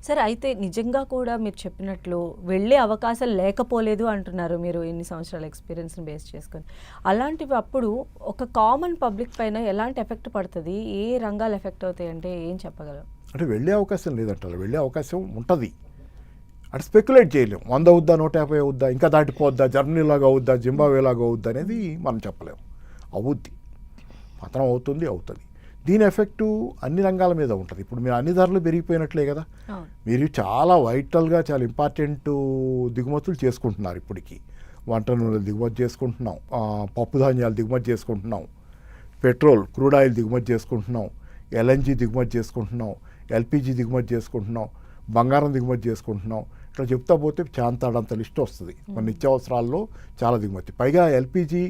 సరే అయితే నిజంగా కూడా మీరు చెప్పినట్లు వెళ్ళే అవకాశం లేకపోలేదు అంటున్నారు మీరు ఇన్ని సంవత్సరాల ఎక్స్పీరియన్స్ని బేస్ చేసుకొని. అలాంటివి అప్పుడు ఒక కామన్ పబ్లిక్ పైన ఎలాంటి ఎఫెక్ట్ పడుతుంది? ఏ రంగాలు ఎఫెక్ట్ అవుతాయి అంటే ఏం చెప్పగలరు? అంటే వెళ్ళే అవకాశం లేదంటారు, వెళ్ళే అవకాశం ఉంటుంది. అంటే స్పెక్యులేట్ చేయలేము. 100 అవుద్దా, 150 అవుద్దా, ఇంకా దాటిపోద్దా, జర్మనీలాగా అవుద్దా, జింబాబ్వేలాగా అవుద్దా అనేది మనం చెప్పలేము. అవుద్ది, పతనం అవుతుంది, అవుతుంది. దీని ఎఫెక్టు అన్ని రంగాల మీద ఉంటుంది. ఇప్పుడు మీరు అన్ని ధరలు పెరిగిపోయినట్లే కదా. మీరు చాలా వైటల్గా చాలా ఇంపార్టెంట్ దిగుమతులు చేసుకుంటున్నారు. ఇప్పటికీ వంట నూనెలు దిగుమతి చేసుకుంటున్నాం, పప్పు ధాన్యాలు దిగుమతి చేసుకుంటున్నాం, పెట్రోల్ క్రూడ్ ఆయిల్ దిగుమతి చేసుకుంటున్నాం, ఎల్ఎన్జీ దిగుమతి చేసుకుంటున్నాం, ఎల్పిజి దిగుమతి చేసుకుంటున్నాం, బంగారం దిగుమతి చేసుకుంటున్నాం. ఇట్లా చెప్తా పోతే చాంతాడంత లిస్ట్ వస్తుంది. మన నిత్యావసరాల్లో చాలా దిగుమతి. పైగా ఎల్పిజి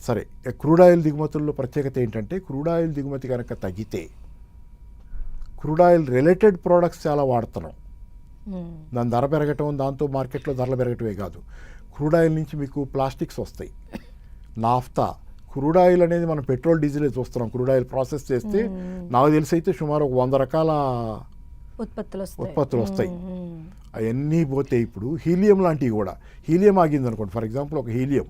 సరే, క్రూడ్ ఆయిల్ దిగుమతుల్లో ప్రత్యేకత ఏంటంటే క్రూడ్ ఆయిల్ దిగుమతి కనుక తగ్గితే క్రూడ్ ఆయిల్ రిలేటెడ్ ప్రోడక్ట్స్ చాలా వాడుతున్నాం. దాని ధర పెరగటం, దాంతో మార్కెట్లో ధరలు పెరగటమే కాదు, క్రూడ్ ఆయిల్ నుంచి మీకు ప్లాస్టిక్స్ వస్తాయి, నాఫ్తా. క్రూడ్ ఆయిల్ అనేది మనం పెట్రోల్ డీజిలే చూస్తున్నాం. క్రూడ్ ఆయిల్ ప్రాసెస్ చేస్తే నాకు తెలిసి అయితే సుమారు 100 రకాల ఉత్పత్తులు వస్తాయి. అవన్నీ పోతే ఇప్పుడు హీలియం లాంటివి కూడా, హీలియం ఆగింది అనుకోండి ఫర్ ఎగ్జాంపుల్, ఒక హీలియం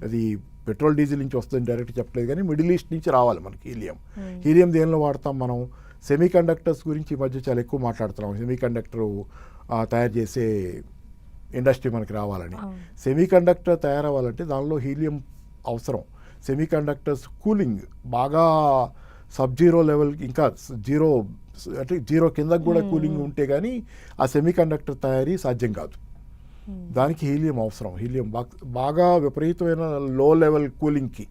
అది పెట్రోల్ డీజిల్ నుంచి వస్తుంది డైరెక్ట్ చెప్పలేదు కానీ మిడిల్ ఈస్ట్ నుంచి రావాలి మనకి హీలియం. హీలియం దేనిలో వాడతాం మనం? సెమీ కండక్టర్స్ గురించి ఈ మధ్య చాలా ఎక్కువ మాట్లాడుతున్నాం. సెమీ కండక్టర్ తయారు చేసే ఇండస్ట్రీ మనకి రావాలని. సెమీ కండక్టర్ తయారవ్వాలంటే దానిలో హీలియం అవసరం. సెమీ కండక్టర్స్ కూలింగ్ బాగా సబ్ జీరో లెవెల్, ఇంకా జీరో అంటే జీరో కిందకు కూడా కూలింగ్ ఉంటే కానీ ఆ సెమీ కండక్టర్ తయారీ సాధ్యం కాదు. దానికి హీలియం అవసరం. హీలియం బాగా విపరీతమైన లో లెవెల్ కూలింగ్కి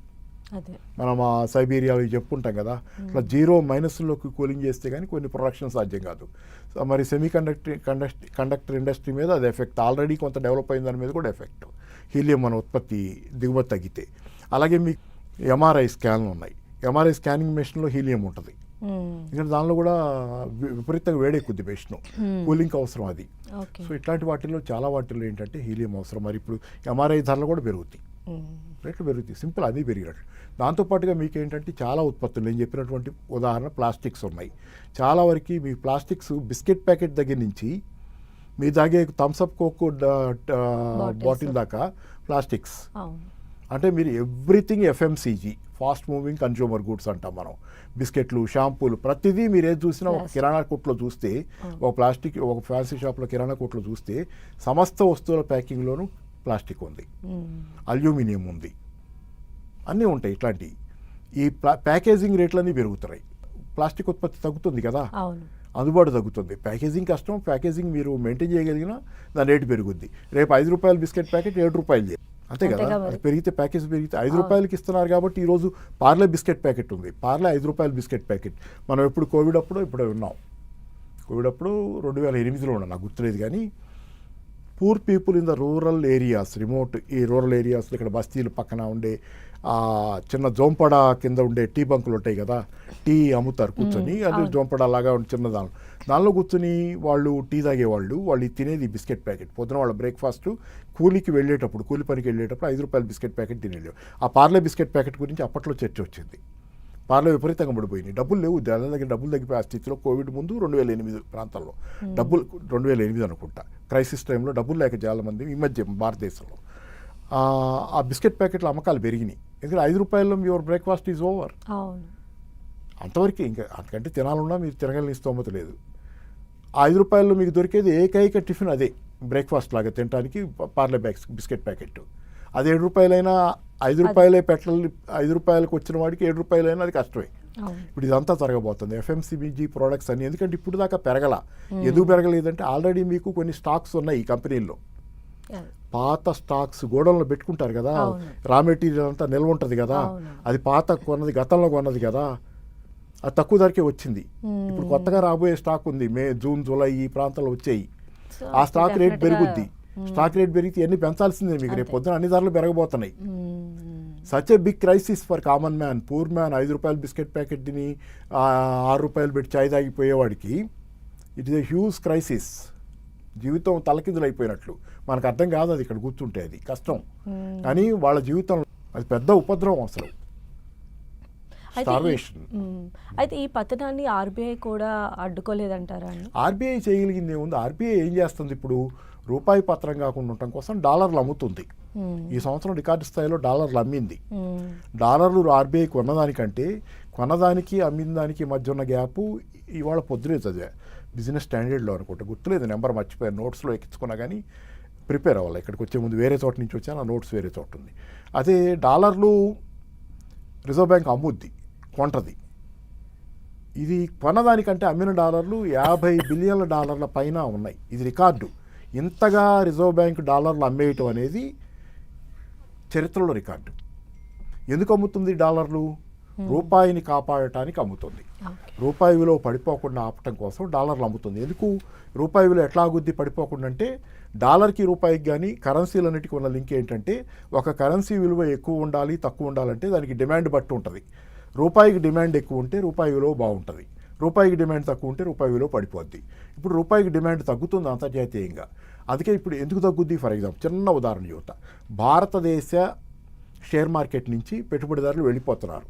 మనం ఆ సైబీరియాలో చెప్పుకుంటాం కదా, అట్లా జీరో మైనస్లోకి కూలింగ్ చేస్తే కానీ కొన్ని ప్రొడక్షన్ సాధ్యం కాదు. మరి సెమీ కండక్టర్ ఇండస్ట్రీ మీద అది ఎఫెక్ట్. ఆల్రెడీ కొంత డెవలప్ అయిన దాని మీద కూడా ఎఫెక్ట్ హీలియం మన ఉత్పత్తి దిగుమతి తగ్గితే. అలాగే మీకు ఎంఆర్ఐ స్కాన్లు ఉన్నాయి. ఎంఆర్ఐ స్కానింగ్ మెషిన్లో హీలియం ఉంటుంది. ఇక్కడ దానిలో కూడా విపరీతంగా వేడెక్కుద్ది మెషిన్, కూలింగ్కి అవసరం అది. సో ఇట్లాంటి వాటిల్లో చాలా వాటిల్లో ఏంటంటే హీలియం అవసరం. మరి ఇప్పుడు ఎంఆర్ఐ ధరలు కూడా పెరుగుతాయి, రేట్లు పెరుగుతాయి, సింపుల్ అది పెరిగినట్లు. దాంతోపాటుగా మీకు ఏంటంటే చాలా ఉత్పత్తులు నేను చెప్పినటువంటి ఉదాహరణ ప్లాస్టిక్స్ ఉన్నాయి. చాలా వరకు మీ ప్లాస్టిక్స్ బిస్కెట్ ప్యాకెట్ దగ్గర నుంచి మీ తాగే థమ్స్అప్ కోక్ బాటిల్ దాకా ప్లాస్టిక్స్. అంటే మీరు everything FMCG, fast moving consumer goods అంటాం మనం. బిస్కెట్లు, షాంపూలు, ప్రతిదీ మీరు ఏది చూసినా ఒక కిరాణా కొట్లో చూస్తే, ఒక ప్లాస్టిక్, ఒక ఫ్యాన్సీ షాప్లో కిరాణా కొట్లో చూస్తే సమస్త వస్తువుల ప్యాకింగ్లోనూ ప్లాస్టిక్ ఉంది, అల్యూమినియం ఉంది, అన్నీ ఉంటాయి. ఇట్లాంటివి ఈ ప్యాకేజింగ్ రేట్లన్నీ పెరుగుతున్నాయి. ప్లాస్టిక్ ఉత్పత్తి తగ్గుతుంది కదా, అందుబాటు తగ్గుతుంది. ప్యాకేజింగ్ కష్టం. ప్యాకేజింగ్ మీరు మెయింటైన్ చేయగలిగినా దాని రేటు పెరుగుద్ది. రేపు 5 రూపాయల బిస్కెట్ ప్యాకెట్ 7 రూపాయలు, అంతే కదా. అది పెరిగితే ప్యాకేజ్ పెరిగితే 5 రూపాయలకి ఇస్తున్నారు కాబట్టి ఈరోజు పార్లే బిస్కెట్ ప్యాకెట్ ఉంది. పార్లే 5 రూపాయల బిస్కెట్ ప్యాకెట్. మనం ఎప్పుడు కోవిడ్ అప్పుడు ఉన్నాం. కోవిడ్ అప్పుడు 2008లో ఉన్నాం, నాకు గుర్తులేదు. కానీ poor people in the rural areas, remote ఈ రూరల్ ఏరియాస్లో ఇక్కడ బస్తీలు పక్కన ఉండే చిన్న జోంపడ కింద ఉండే టీ బంకులు ఉంటాయి కదా, టీ అమ్ముతారు కూర్చొని. అది జోంపడ లాగా చిన్న దానిలో కూర్చొని వాళ్ళు టీ తాగేవాళ్ళు. వాళ్ళు తినేది బిస్కెట్ ప్యాకెట్. పొద్దున వాళ్ళ బ్రేక్ఫాస్ట్ కూలికి వెళ్ళేటప్పుడు, కూలి పనికి వెళ్ళేటప్పుడు 5 రూపాయల బిస్కెట్ ప్యాకెట్ తినేళ్ళు. ఆ పార్లే బిస్కెట్ ప్యాకెట్ గురించి అప్పట్లో చర్చ వచ్చింది. పార్లే విపరీతంగా పడిపోయినాయి. డబ్బులు లేవు, దాని దగ్గర డబ్బులు తగ్గిపోయి ఆ స్థితిలో కోవిడ్ ముందు 2008 ప్రాంతాల్లో డబ్బులు, 2008 అనుకుంటా, క్రైసిస్ టైంలో డబ్బులు లేక చాలా మంది ఈ మధ్య భారతదేశంలో ఆ బిస్కెట్ ప్యాకెట్ల అమ్మకాలు పెరిగినాయి. ఎందుకంటే 5 రూపాయల్లో యువర్ బ్రేక్ఫాస్ట్ ఈజ్ ఓవర్. అంతవరకు ఇంకా అంతకంటే తినాలన్నా మీరు తినగలిగిన స్తోమత లేదు. 5 రూపాయల్లో మీకు దొరికేది ఏకైక టిఫిన్ అదే, బ్రేక్ఫాస్ట్ లాగా తినడానికి పార్లే బిస్కెట్ ప్యాకెట్. అది 7 రూపాయలైనా 5 రూపాయలే పెట్టాలి. 5 రూపాయలకు వచ్చిన వాడికి 7 రూపాయలైనా అది కష్టమే. ఇప్పుడు ఇదంతా జరగబోతుంది ఎఫ్ఎంసీబీజీ ప్రోడక్ట్స్ అని. ఎందుకంటే ఇప్పుడు దాకా పెరగల. ఎందుకు పెరగలేదంటే ఆల్రెడీ మీకు కొన్ని స్టాక్స్ ఉన్నాయి ఈ కంపెనీల్లో. పాత స్టాక్స్ గోడౌన్లో పెట్టుకుంటారు కదా, రా మెటీరియల్ అంతా నిల్వ ఉంటుంది కదా, అది పాత కొన్నది, గతంలో కొన్నది కదా, అది తక్కువ ధరకే వచ్చింది. ఇప్పుడు కొత్తగా రాబోయే స్టాక్ ఉంది, మే, జూన్, జూలై ఈ ప్రాంతాల్లో వచ్చాయి. ఆ స్టాక్ రేట్ పెరుగుద్ది. స్టాక్ రేట్ పెరిగితే అన్ని పెంచాల్సిందే మీకు. రేపు పొద్దున అన్ని ధరలు పెరగబోతున్నాయి. Such a big crisis for common man, poor man. 5 రూపాయల బిస్కెట్ ప్యాకెట్ తిని 6 రూపాయలు పెట్టి చాయ్ తాగిపోయేవాడికి it is a huge crisis. జీవితం తలకిందులు అయిపోయినట్లు. మనకు అర్థం కాదు అది, ఇక్కడ కూర్చుంటే అది కష్టం. కానీ వాళ్ళ జీవితంలో అది పెద్ద ఉపద్రవం అసలు. స్టార్వేషన్. అయితే ఈ పతనాన్ని ఆర్బీఐ కూడా అడ్డుకోలేదంటారా అండి? ఆర్బీఐ చేయగలిగింది ఏముంది? ఆర్బీఐ ఏం చేస్తుంది ఇప్పుడు? రూపాయి పత్రం కాకుండా ఉండటం కోసం డాలర్లు అమ్ముతుంది. ఈ సంవత్సరం రికార్డు స్థాయిలో డాలర్లు అమ్మింది. డాలర్లు ఆర్బీఐ కొన్నదానికంటే కొన్నదానికి అమ్మిన దానికి మధ్య ఉన్న గ్యాప్ ఇవాళ పొద్దునే చదివా, బిజినెస్ స్టాండర్డ్లో అనుకుంటా, గుర్తులేదు నెంబర్, మర్చిపోయాను, నోట్స్లో ఎక్కించుకున్నా కానీ ప్రిపేర్ అవ్వాలి. ఇక్కడికి వచ్చే ముందు వేరే చోట నుంచి వచ్చాను, ఆ నోట్స్ వేరే చోట ఉంది. అదే డాలర్లు రిజర్వ్ బ్యాంక్ అమ్ముద్ది, కొంటది. ఇది కొన్నదానికంటే అమ్మిన డాలర్లు 50 బిలియన్ల డాలర్ల పైన ఉన్నాయి. ఇది రికార్డు. ఇంతగా రిజర్వ్ బ్యాంక్ డాలర్లు అమ్మేయటం అనేది చరిత్రలో రికార్డు. ఎందుకు అమ్ముతుంది డాలర్లు? రూపాయిని కాపాడటానికి అమ్ముతుంది. రూపాయి విలువ పడిపోకుండా ఆపటం కోసం డాలర్లు అమ్ముతుంది. ఎందుకు రూపాయి విలువ ఎట్లా అగుద్ది పడిపోకుండా అంటే, డాలర్కి రూపాయికి కానీ కరెన్సీలన్నిటికీ ఉన్న లింక్ ఏంటంటే, ఒక కరెన్సీ విలువ ఎక్కువ ఉండాలి తక్కువ ఉండాలంటే దానికి డిమాండ్ బట్టి ఉంటుంది. రూపాయికి డిమాండ్ ఎక్కువ ఉంటే రూపాయి విలువ బాగుంటుంది, రూపాయికి డిమాండ్ తక్కువ ఉంటే రూపాయి విలువ పడిపోద్ది. ఇప్పుడు రూపాయికి డిమాండ్ తగ్గుతుంది అంతర్జాతీయంగా. అందుకే ఇప్పుడు ఎందుకు తగ్గుద్ది? ఫర్ ఎగ్జాంపుల్ చిన్న ఉదాహరణ చెబుతా. భారతదేశ షేర్ మార్కెట్ నుంచి పెట్టుబడిదారులు వెళ్ళిపోతున్నారు,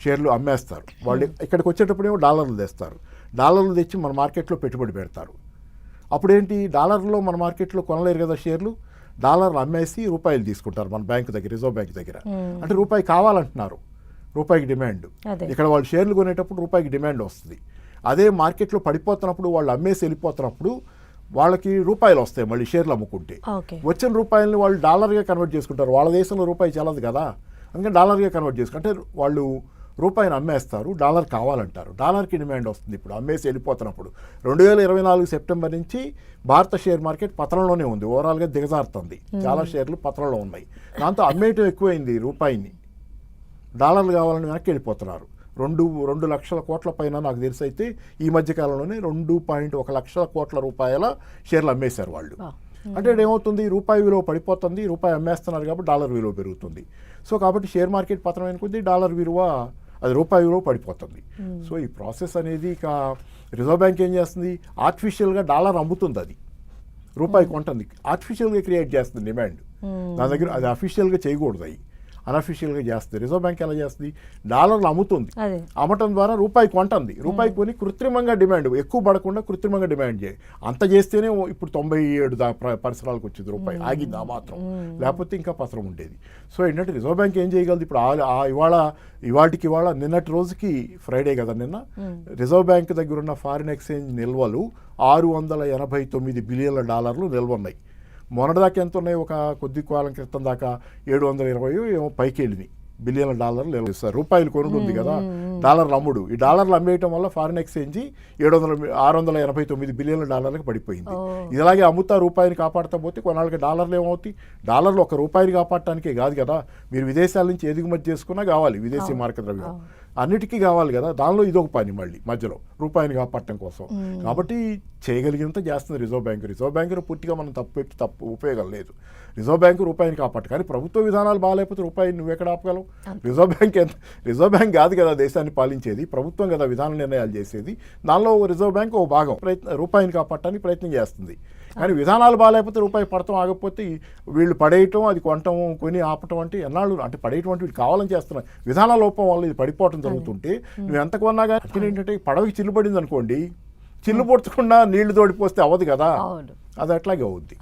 షేర్లు అమ్మేస్తారు. వాళ్ళు ఇక్కడికి వచ్చేటప్పుడేమో డాలర్లు తెస్తారు, డాలర్లు తెచ్చి మన మార్కెట్లో పెట్టుబడి పెడతారు. అప్పుడేంటి, డాలర్లో మన మార్కెట్లో కొనలేరు కదా షేర్లు, డాలర్లు అమ్మేసి రూపాయలు తీసుకుంటారు మన బ్యాంకు దగ్గర, రిజర్వ్ బ్యాంక్ దగ్గర. అంటే రూపాయి కావాలంటున్నారు, రూపాయికి డిమాండ్. ఇక్కడ వాళ్ళు షేర్లు కొనేటప్పుడు రూపాయికి డిమాండ్ వస్తుంది. అదే మార్కెట్లో పడిపోతున్నప్పుడు వాళ్ళు అమ్మేసి వెళ్ళిపోతున్నప్పుడు వాళ్ళకి రూపాయలు వస్తాయి మళ్ళీ షేర్లు అమ్ముకుంటే. వచ్చిన రూపాయలని వాళ్ళు డాలర్గా కన్వర్ట్ చేసుకుంటారు. వాళ్ళ దేశంలో రూపాయి చల్లదు కదా, అందుకని డాలర్గా కన్వర్ట్ చేసుకుంటే వాళ్ళు రూపాయిని అమ్మేస్తారు, డాలర్ కావాలంటారు, డాలర్కి డిమాండ్ వస్తుంది. ఇప్పుడు అమ్మేసి వెళ్ళిపోతున్నప్పుడు 2024 సెప్టెంబర్ నుంచి భారత షేర్ మార్కెట్ పతనంలోనే ఉంది, ఓవరాల్గా దిగజారుతుంది. చాలా షేర్లు పతనంలో ఉన్నాయి. దాంతో అమ్మేయటం ఎక్కువైంది, రూపాయిని డాలర్లు కావాలని వెనక్కి వెళ్ళిపోతున్నారు. 2 లక్షల కోట్ల పైన నాకు తెలిసి అయితే ఈ మధ్య కాలంలోనే 2.1 లక్షల కోట్ల రూపాయల షేర్లు అమ్మేశారు వాళ్ళు. అంటే ఏమవుతుంది, రూపాయి విలువ పడిపోతుంది, రూపాయి అమ్మేస్తున్నారు కాబట్టి డాలర్ విలువ పెరుగుతుంది. సో కాబట్టి షేర్ మార్కెట్ పతనమైన కొద్దీ డాలర్ విలువ, అది రూపాయి విలువ పడిపోతుంది. సో ఈ ప్రాసెస్ అనేది ఇక రిజర్వ్ బ్యాంక్ ఏం చేస్తుంది, ఆర్టిఫిషియల్గా డాలర్ అమ్ముతుంది, అది రూపాయి కొంటుంది, ఆర్టిఫిషియల్గా క్రియేట్ చేస్తుంది డిమాండ్. నా దగ్గర అది అఫీషియల్గా చేయకూడదు, అవి అనఫీషియల్గా చేస్తుంది. రిజర్వ్ బ్యాంక్ ఎలా చేస్తుంది, డాలర్లు అమ్ముతుంది, అమ్మటం ద్వారా రూపాయి కొంటుంది, రూపాయి కొని కృత్రిమంగా డిమాండ్ ఎక్కువ పడకుండా కృత్రిమంగా డిమాండ్ చేయి. అంత చేస్తేనే ఇప్పుడు 97 పరిసరాలకు వచ్చింది, రూపాయి ఆగింది ఆ మాత్రం, లేకపోతే ఇంకా పత్రం ఉండేది. సో ఏంటంటే రిజర్వ్ బ్యాంక్ ఏం చేయగలదు ఇప్పుడు, ఇవాళ నిన్నటి రోజుకి ఫ్రైడే కదా నిన్న, రిజర్వ్ బ్యాంక్ దగ్గర ఉన్న ఫారిన్ ఎక్స్చేంజ్ నిల్వలు 689 బిలియన్ల డాలర్లు నిల్వ ఉన్నాయి. మొన్నటిదాకా ఎంత ఉన్నాయి, ఒక కొద్ది కాలం క్రితం దాకా 720 ఏమో పైకి వెళ్ళినాయి బిలియన్ల డాలర్లు నిల్వ. రూపాయలు కొనుగోలు ఉంది కదా, డాలర్లు అమ్ముడు. ఈ డాలర్లు అమ్మేయటం వల్ల ఫారిన్ ఎక్స్చేంజ్ 689 బిలియన్ల డాలర్లకు పడిపోయింది. ఇలాగే అమ్ముతా రూపాయిని కాపాడుతా పోతే కొన్నాళ్ళకి డాలర్లు ఏమవుతాయి, డాలర్లు ఒక రూపాయిని కాపాడటానికే కాదు కదా, మీరు విదేశాల నుంచి ఎగుమతి చేసుకున్నా కావాలి, విదేశీ మార్కెట్ ద్రవ్యం అన్నిటికీ కావాలి కదా, దానిలో ఇదొక పని మళ్ళీ మధ్యలో రూపాయిని కాపాడటం కోసం. కాబట్టి చేయగలిగినంత చేస్తుంది రిజర్వ్ బ్యాంకు. రిజర్వ్ బ్యాంకును పూర్తిగా మనం తప్పు ఉపయోగం లేదు. రిజర్వ్ బ్యాంకు రూపాయిని కాపాడు, కానీ ప్రభుత్వ విధానాలు బాగాలేకపోతే రూపాయిని నువ్వెక్కడ ఆపగలవు? రిజర్వ్ బ్యాంక్ కాదు కదా దేశాన్ని పాలించేది, ప్రభుత్వం కదా విధాన నిర్ణయాలు చేసేది. దానిలో రిజర్వ్ బ్యాంక్ ఒక భాగం రూపాయిని కాపాడటానికి ప్రయత్నం చేస్తుంది. కానీ విధానాలు బాగాలేకపోతే రూపాయి పడటం ఆగకపోతే వీళ్ళు పడేయటం, అది కొనటం, కొని ఆపటం అంటే ఎన్నాళ్ళు అంటే పడేయటం అంటే వీళ్ళు కావాలని చేస్తున్నారు. విధాన లోపం వల్ల ఇది పడిపోవటం జరుగుతుంటే నువ్వు ఎంత కొన్నా కానీ ఏంటంటే పడవకి చిల్లు పడింది అనుకోండి, చిల్లు పొడుచుకుండా నీళ్లు తోడిపోస్తే అవ్వదు కదా, అది అట్లాగే అవుద్ది.